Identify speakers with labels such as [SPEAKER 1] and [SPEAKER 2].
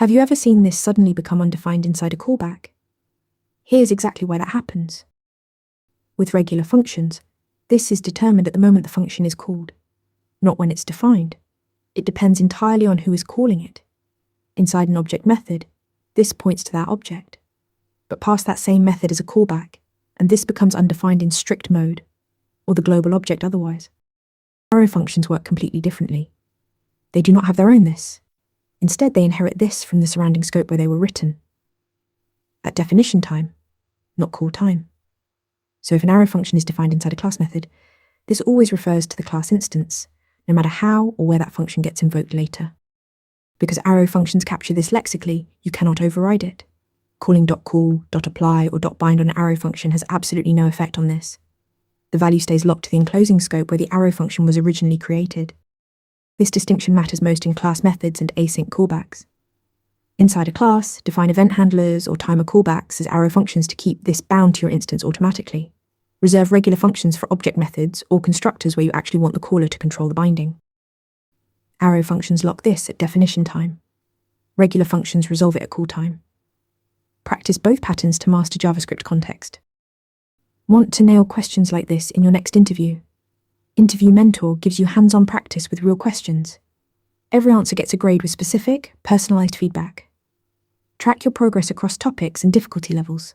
[SPEAKER 1] Have you ever seen this suddenly become undefined inside a callback? Here's exactly why that happens. With regular functions, this is determined at the moment the function is called, not when it's defined. It depends entirely on who is calling it. Inside an object method, this points to that object. But pass that same method as a callback, and this becomes undefined in strict mode, or the global object otherwise. Arrow functions work completely differently. They do not have their own this. Instead, they inherit this from the surrounding scope where they were written. At definition time, not call time. So if an arrow function is defined inside a class method, this always refers to the class instance, no matter how or where that function gets invoked later. Because arrow functions capture this lexically, you cannot override it. Calling .call, .apply, or .bind on an arrow function has absolutely no effect on this. The value stays locked to the enclosing scope where the arrow function was originally created. This distinction matters most in class methods and async callbacks. Inside a class, define event handlers or timer callbacks as arrow functions to keep this bound to your instance automatically. Reserve regular functions for object methods or constructors where you actually want the caller to control the binding. Arrow functions lock this at definition time. Regular functions resolve it at call time. Practice both patterns to master JavaScript context. Want to nail questions like this in your next interview? Interview Mentor gives you hands-on practice with real questions. Every answer gets a grade with specific, personalized feedback. Track your progress across topics and difficulty levels.